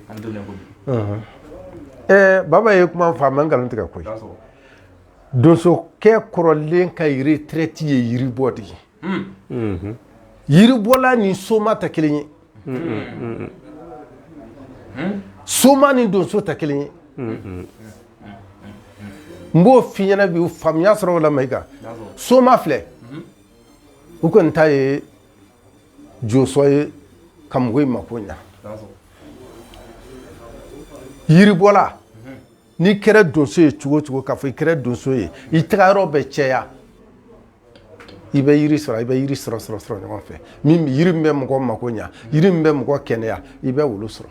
an don ko bi baba ye kuma faamu an nkalon tigɛ koyi donsokɛ kɔrɔlen ka retraite ye yiribɔ de ye yiribɔla ni soma tɛ kelen ye soma ni donso tɛ kelen ye n b'o f'i ɲɛna bi faamuya sɔrɔ o la Mayiga soma filɛ u kɔni ta ye jonsɔ ye ka mɔgɔw mako ɲa yiribɔla n'i kɛra donso ye cogo o cogo k'a fɔ i kɛra donso ye i taga yɔrɔ bɛ cɛya i bɛ yiri sɔrɔ ɲɔgɔn fɛ yiri min bɛ mɔgɔ mako ɲa yiri min bɛ mɔgɔ kɛnɛya i bɛ olu sɔrɔ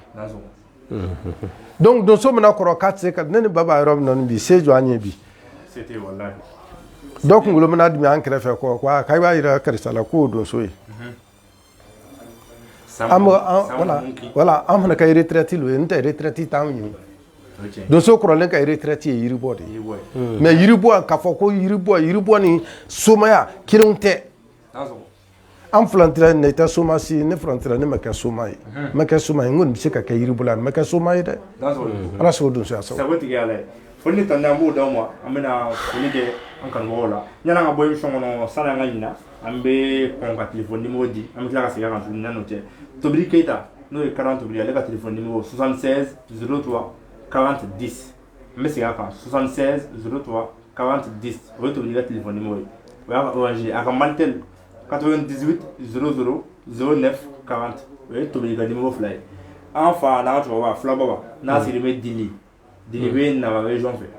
donc donso mina kɔrɔ k'a tɛ se ka ne ni baba yɔrɔ min na bi se jɔ an ye bi dɔ kunkolo mina dimi an kɛrɛfɛ kɔ k'a b'a jira karisa la k'o donso ye wala an fana ka retraite lo ye n tɛ retraite t'anw ye donso kɔrɔlen ka retraite ye yiribɔ de ye mais yiribɔ k'a fɔ ko yiribɔ ni somaya kelenw tɛ an filantira ne tɛ soma si ne filantira ne ma kɛ soma ye n ma kɛ soma ye n kɔni bɛ se ka kɛ yiribɔla n ma kɛ soma ye dɛ ala sago donsoya sago sago tigɛ ala ye foli tan na mo da mo amena foli ke an kan wala nyana nga boy so ngono sala nga nyina ambe kon ka téléphone numéro di am kila ka siga kan tuna note Tobili Keita no e 40 Tobili ale ka téléphone numéro 76 03 40 10 ambe siga kan 76 03 40 10 o Tobili ka téléphone numéro wa orange aka mantel 98 00 09 40 o Tobili ka numéro fly enfin na to wa fla baba na sirime dili dili na la région fait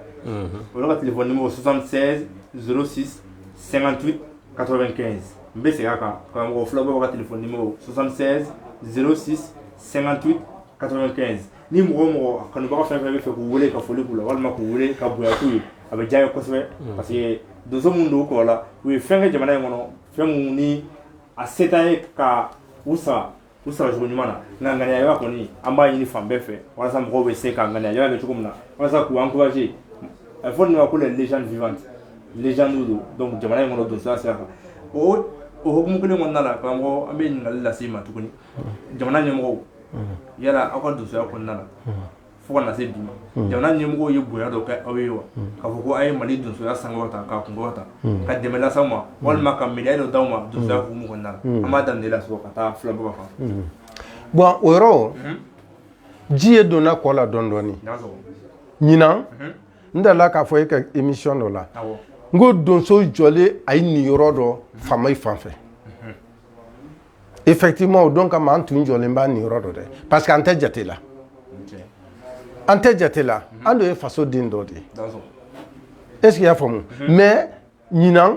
o ka téléphone numéro 76 06 58 95 mbe c'est aka quand on fla baba ka téléphone numéro 76 06 58 95 ni mo kan ba fa fa ko wole ka foli kula wal ma ko wole ka buya ku abe jaay ko se parce que do so mundo ko la we fenge jamana ngono femu ni a setaye ka usa joni mana nganga ya ko ni amba yini fambe fe wala sa mo be se ka ngana ya ga chukumna wala sa ku encourager il faut nous appeler les légendes vivantes légende donc jamana ngono do sa sa o hukumu kele ngonna la ka ngo ambe ngalla sima tukuni jamana nyemo yala akwa do sa ko nala fo na se bima jamana nyemo ye boya do ka awewa ka fo ay mali do sa sangota ka kungota ka demela sama wal makam media do dawma do sa ko mu ngonna amada ndela so ka ta flabo ka bon oro jiye dona ko la dondoni nyina ndala ka fo ka émission do la ngo donso jolé ay ni yoro do famay fanfé effectivement donc am antu jolé mba ni yoro do de parce que ante jate la ante jate la ando e faso din do de est-ce qu'il y a fomu mais nyina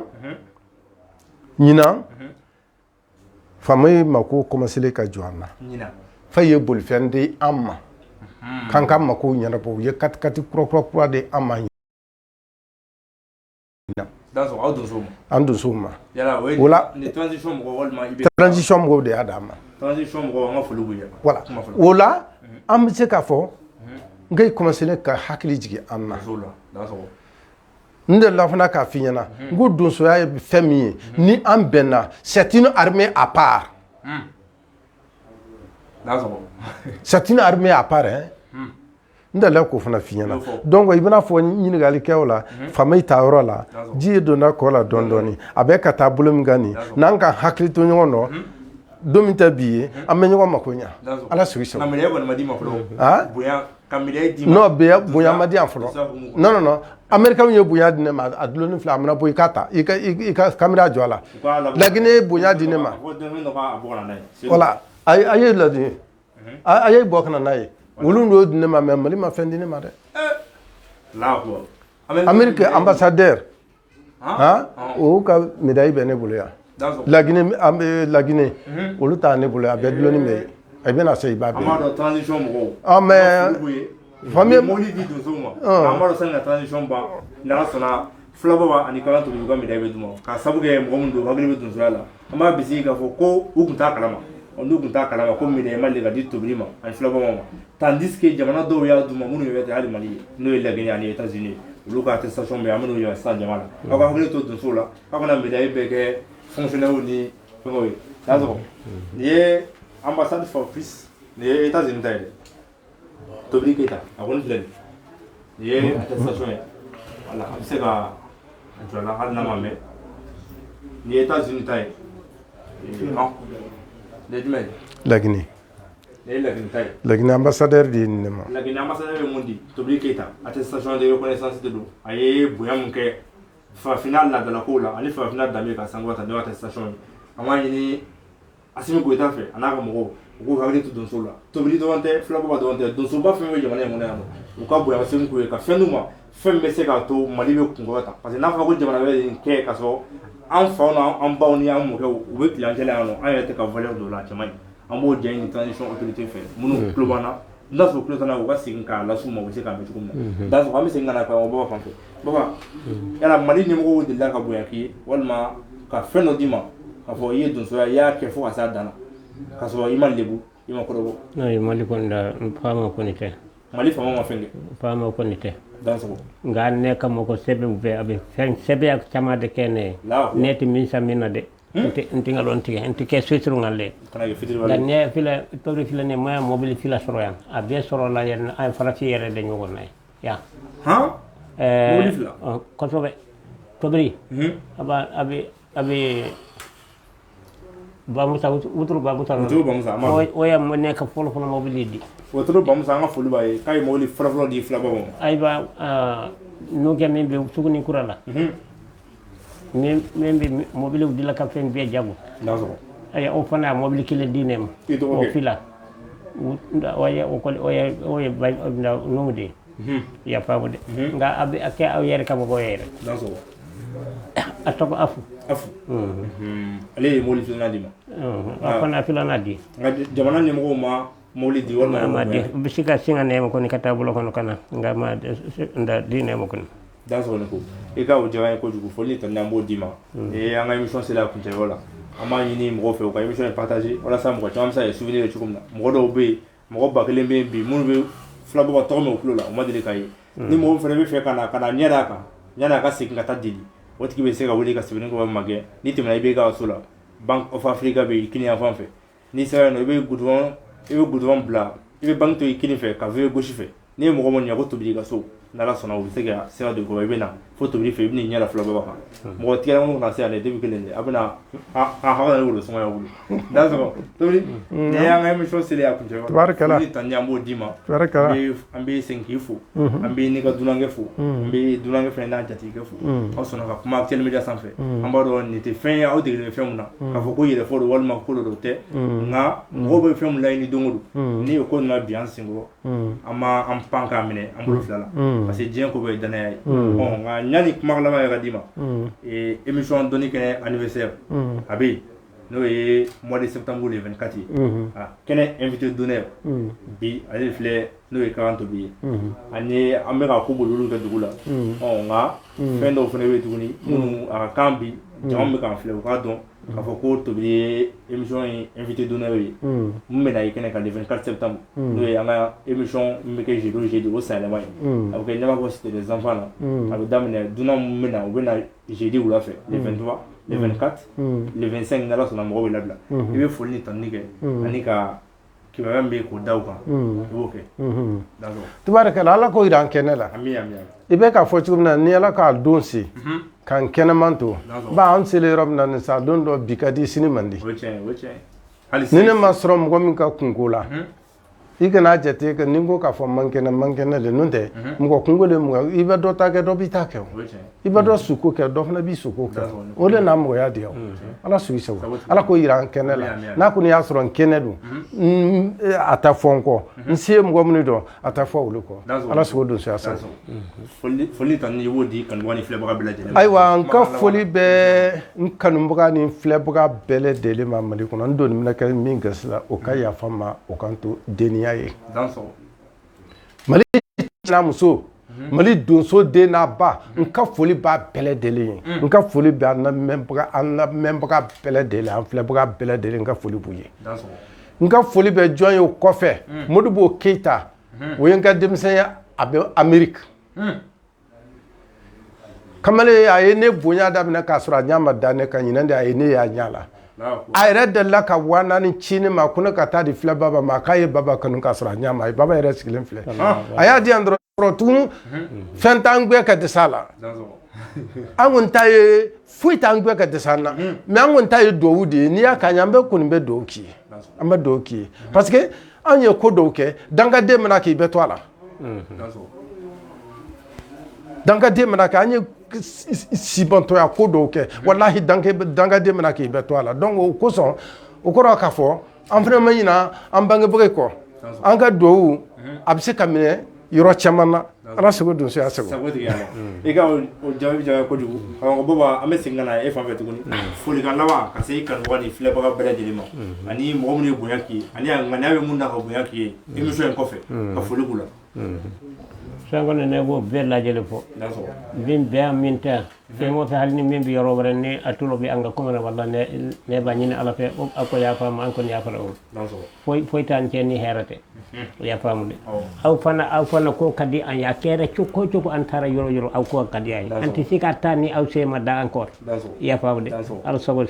famay mako commencer ka joanna nyina faye bol fende amma kanka mako nyana po ye kat kro de amma ando soma yala wala ni transition mo wal ma ibe transition mo de adama transition mo nga fulu buya voilà wala am se ka fo ngay commencer ka hakili jigi anna nde la fana ka finyana ngo donso ya femi ni ambenna c'est une armée à part c'est une armée à part hein ndala ko fana finyana donc ibana fo nyini gali kewla famay tawro la ji do na ko la dondoni abe ka tabulum gani nanka hakli to nyono domita biye amenyo makonya ala solution kamile ko madi maflo buya kamile di no be buya madi aflo non america yo buya dine ma adloni flamna boy kata ika kamera jola lagine buya dine ma voilà ay la di ay bokna nay wulundo dine ma memali ma fendine ma de la ko amerique ambassadeur o ka médaille bene buluya la Guinée olu ta ne buluya be dloni me ay bena sey ba be amado transition mo mais famille moli di do zoma amado sanga transition ba na sona flabo ani kala to yuga médaille be duma ka sabuge mo mundo ba gele be dun sala ama bisi ga fo ko ukunta kalama on kunta kalama ko médaille mal ga di to brima an flabo mama tandis que jamana do ya duma munu yete hali mali no la Guinée ani États-Unis olu ka attestation be amano yo sa jamana aka gele to dun sola aka na médaille be ke fonctionnaire ni ngoy dazo ni ambassade for peace ni États-Unis taille Tobili Keita akon flen ni attestation voilà c'est ka la hal na mame ni États-Unis taille non les dumen la Guinée taille la Guinée ambassadeur di nema la Guinée ambassadeur mondi Tobili Keita attestation de reconnaissance de do aye boyam ke fa final la de la cola ali fa final d'Amérique sangota de attestation amani ni asimi ko ita fe anaka mo ko hakili to don sola Tobili do wante flabo ba do wante do so ba fe we jamana mo nano o ka boya asimi ko ka fenuma femme se ka to mali be kungota parce que na fa ko jamana be ke ka so an fa na an ba ni an mo ko we clientèle ano an yete ka valeur de la jamana an bo jey ni transition autorité fe munu globana nda so kulota na ko sin ka la suma ko se ka be tukumna da so ami singa na ka o ba fa fe baba yala mali ni mo de la ka boya ki walma ka feno dima ka fo yi dun so ya ke fo asa dana ka so iman lebu ima ko do no mali kon da fama ko ni te mali fama ma fenge fama ko ni te dan so ngane kam ko sebe be abe fen sebe ak chamade kene neti min samina de nti ngalon tike nti ke sutru ngalle kana ke fitri wala dan ne fila to fila ne moya mobile fila soro yan abe soro la yan ay fara fi yere de nyugo nay ya mobili fila kosɛbɛ tobiri abi bamusa wuturu bamusa o ya ne ka fɔlɔ mobili di wotoro bamusa an ka foli b'a ye k'a ye mobili fɔlɔ di filaba ma ayiwa n'o kɛ min bɛ tuguni kura la min bɛ mobiliw dila ka fɛn bɛɛ jago ayi o fana mobili kelen di ne ma o fila o ye numu de ya faamu de nka a bɛ kɛ aw yɛrɛ ka mɔgɔw yɛrɛ a tɔgɔ afu ale ye mobili filanan di ma a fana filanan di nka jamana ɲɛmɔgɔw ma mobili di walima ma di u bɛ se ka sin ka nɛma kɔni ka taa bolo kɔnɔ ka na nka ma di nɛma kɔni dansɔgɔ ne ko i ka o jara ye kojugu foli ni tɔni an b'o d'i ma an ka émission sera a kuncɛyɔrɔ la an b'a ɲini mɔgɔw fɛ u ka émission partager walasa mɔgɔ caman bɛ se ka souvenir cogo min na mɔgɔ dɔw bɛ yen mɔgɔ 1000 bɛ yen bi minnu bɛ filabɔ ka tɔgɔ mɛn u tulo la u ma deli k'a ye ni mɔgɔ fana bɛ fɛ ka na ɲɛ d'a kan yanni a ka segin ka taa deli o tigi bɛ se ka wuli ka souvenir kɛ ma kɛ n'i tɛmɛna i bɛ ka so la Bank of Africa bɛ yen kini yan fan fɛ n'i sera yen nɔ i bɛ goudron bila i bɛ banque to i kini fɛ ka veuille gauche fɛ n'i ye mɔgɔ min ɲɛ ko tobili i ka so n'ala sɔnna u bɛ se ka sira don i kɔrɔ i bɛ na fo tobili fɛ i bɛ n'i ɲɛ da filabɔ kan mɔgɔ tigɛla kana se yan dɛ depuis kelen de a bɛ na haka ne wolo sɔngɔ ya wuli dansɔgɔ tobili ni y'an ka émission seli a kuncɛ ni tani an b'o d'i ma an bɛ segin k'i fo an bɛ n'i ka dunankɛ fo an bɛ dunankɛ fɛnɛ n'a jatigikɛ fo aw sɔnna ka kuma Actuel Media sanfɛ an b'a dɔn nin tɛ fɛn ye aw degelen bɛ fɛn min na k'a fɔ ko yɛrɛfɔ don walima ko dɔ tɛ nka mɔgɔw bɛ fɛn min laɲini don o don n'i ye ko ninnu bi an senkɔrɔ an ma an pan k'a minɛ an bolo fila la parce que diɲɛ ko bɛɛ ye danaya ye nka yanni kuma laban yɛrɛ ka d'i ma émission dɔnni kɛnɛ anniversaire a bɛ yen n'o ye mois de septembre le 24 ye kɛnɛ invité d'honneur bi ale filɛ n'o ye Karan Tobi ye ani an bɛ ka ko boli kɛ dugu la nka fɛn dɔw fana bɛ yen tuguni minnu a ka kan bi jama bɛ k'an filɛ u k'a dɔn k'a fɔ ko Tobi ye émission ye invité d'honneur ye mun bɛ na i kɛnɛ kan le 24 septembre n'o ye an ka émission min bɛ kɛ jeudi o jeudi o sayɛlɛma ye a bɛ kɛ ɲɛma Cité des enfants la a bɛ daminɛ dunan mun bɛ na u bɛ na jeudi wula fɛ le 23 le 24 le 25 n'ala sɔnna mɔgɔw bɛ labila i bɛ foli ni tanuni kɛ ani ka kibaruya min bɛ k'o da u kan i b'o kɛ tubaarikala ala ko jira an kɛnɛ la i bɛ k'a fɔ cogo min na ni ala k'a don se k'an kɛnɛman to ba an selen yɔrɔ min na nin sa don dɔ bi ka di sini man di ni ne ma sɔrɔ mɔgɔ min ka kunko la i kana jate ka ni ko k'a fɔ man kɛnɛ de n'o tɛ mɔgɔ kunko de mɔgɔ i bɛ dɔ ta kɛ dɔ b'i ta kɛ i bɛ dɔ suko kɛ dɔ fana b'i suko kɛ o de n'a mɔgɔya di yan ala sugi sago ala ko jira an kɛnɛ la n'a kɔni y'a sɔrɔ n kɛnɛ don a ta fɔ n kɔ n se ye mɔgɔ minnu dɔn a ta fɔ olu kɔ ala sogo don suya sago foli tan ni i b'o di kanubaga ni filɛbaga bɛɛ lajɛlen ayiwa n ka foli bɛ n kanubaga ni filɛbaga bɛɛ lajɛlen ma mali kɔnɔ n doni bɛna kɛ min gasi la o ka yafa n ma o kan to deniya ye mali n'a muso mali donso den n'a ba n ka foli b'a bɛɛ lajɛlen ye n ka foli bɛ an lamɛnbaga bɛɛ lajɛlen an filɛbaga bɛɛ lajɛlen n ka foli b'u ye n ka foli bɛ jɔn ye o kɔfɛ Modibo Keita o ye n ka denmisɛnya a bɛ Amérique kamalen a ye ne bonya daminɛ k'a sɔrɔ a ɲa ma da ne kan ɲinɛ de a ye ne y'a ɲa la a yɛrɛ delila ka 4000 ci ne ma ko ne ka taa di filɛ baba ma k'a ye baba kanu k'a sɔrɔ a ɲa ma a ye baba yɛrɛ sigilen filɛ a y'a di yan dɔrɔn tugun fɛn t'an gbɛ ka dɛsɛ a la an kɔni ta ye foyi t'an gbɛ ka dɛsɛ an na mais an kɔni ta ye duwawu de ye n'i y'a k'a ɲɛ an bɛ kɔni bɛ duwawu k'i ye an bɛ duwawu k'i ye parce que an ye ko dɔw kɛ dangaden mana k'i bɛ to a la dangaden mana kɛ an ye sibantɔya ko dɔw kɛ walahi dangaden mana k'i bɛ to a la donc o kosɔn o kɔrɔ k'a fɔ an fana ma ɲina an bangebaga kɔ an ka duwawu a bɛ se ka minɛ yɔrɔ caman na ala sago don so ya sago i ka o jaabi kojugu awɔ baba an bɛ segin ka na e fan fɛ tuguni folikan laban ka se i kanubaga ni filɛbaga bɛɛ lajɛlen ma ani mɔgɔ minnu ye bonya k'i ye ani ŋaniya bɛ mun na ka bonya k'i ye émission in kɔfɛ ka foli k'u la fɛn kɔni ne b'o bɛɛ lajɛlen fɔ bin bɛɛ min tɛ fɛn o fɛn hali ni min bɛ yɔrɔ wɛrɛ ni a tulo bɛ an ka kuma na wala ne b'a ɲini ala fɛ a ko y'a faamu an kɔni y'a fara o foyi t'an cɛ ni hɛrɛ tɛ o y'a faamu de aw fana ko ka di an ye a kɛra cogo o cogo an taara yɔrɔ yɔrɔ aw ko ka di an ye an tɛ se ka taa ni aw se ma da encore i y'a faamu de ala sago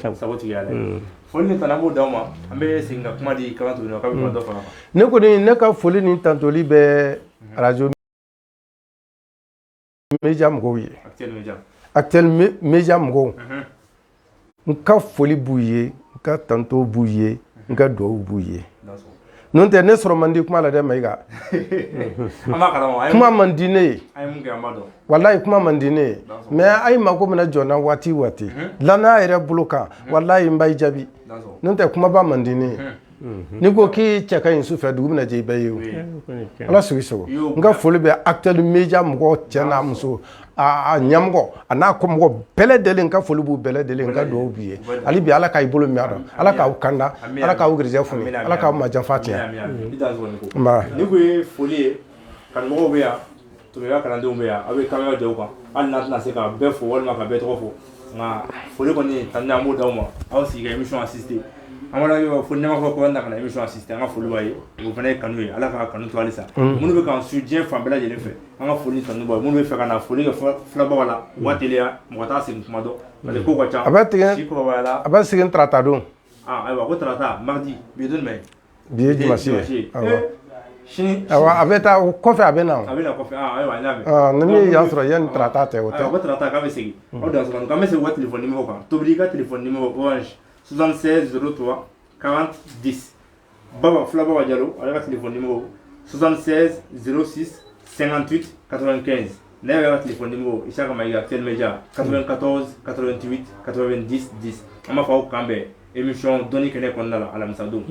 foli ni tana b'o d'aw ma an bɛ segin ka kuma di Karan Tobi ma k'a bɛ kuma dɔ fara ne kɔni ne ka foli ni tantoli bɛ radio Média mɔgɔw ye Actuel Média mɔgɔw n ka foli b'u ye n ka tanto b'u ye n ka duwawu b'u ye n'o tɛ ne sɔrɔ man di kuma la dɛ Mayiga kuma man di ne ye walayi kuma man di ne ye mais a ye mako minɛ jɔ n na waati o waati danaya yɛrɛ bolo kan walayi n b'a jaabi n'o tɛ kumaba man di ne ye n'i ko k'i cɛ ka ɲi su fɛ dugu bɛna jɛ i bɛɛ ye o ala sigi sogo n ka foli bɛ Actuel Média mɔgɔ cɛ n'a muso a ɲɛmɔgɔ a n'a kɔmɔgɔ bɛɛ lajɛlen n ka foli b'u bɛɛ lajɛlen n ka duwawu b'u ye hali bi ala ka i bolo mɛn a dɔn ala k'aw kanda ala k'aw garijɛgɛ foni ala k'aw majanfa tiɲɛ ni ko ye foli ye kanumɔgɔw bɛ yan tumuya kalandenw bɛ yan aw bɛ kamera jɔ u kan hali n'a tɛna se ka bɛɛ fo walima ka bɛɛ tɔgɔ fɔ nka foli kɔni tan an b'o d'aw ma aw sigi ka émission assister an b'a fɔ ne ma fɔ ko an na ka na émission assister an ka foli b'a ye o fana ye kanu ye ala ka kanu to halisa minnu bɛ k'an su diɲɛ fan bɛɛ lajɛlen fɛ an ka foli tanu b'a ye minnu bɛ fɛ ka na foli kɛ filabagaw la u ka teliya mɔgɔ t'a segin kuma dɔn parce que ko ka ca a bɛ segin tarata don ayiwa ko tarata mardi bi ye don jumɛn bi ye dimanche ye sini a bɛ taa kɔfɛ a bɛ na kɔfɛ ayiwa n y'a mɛn ni min y'an sɔrɔ yanni tarata tɛ o tɛ ko tarata k'a bɛ segin aw dan sɔrɔ k'an bɛ segin u ka téléphone numéro kan tobili i ka téléphone numéro Orange 76 03 40 10 Baba Flababa Diallo ale ka téléphone numéro 76 06 58 95 ne yɛrɛ ka téléphone numéro Isaka Mayiga Actuel Média 94 88 90 10 an b'a fɔ aw kan bɛn émission dɔnni kɛnɛ kɔnɔna la alamisa don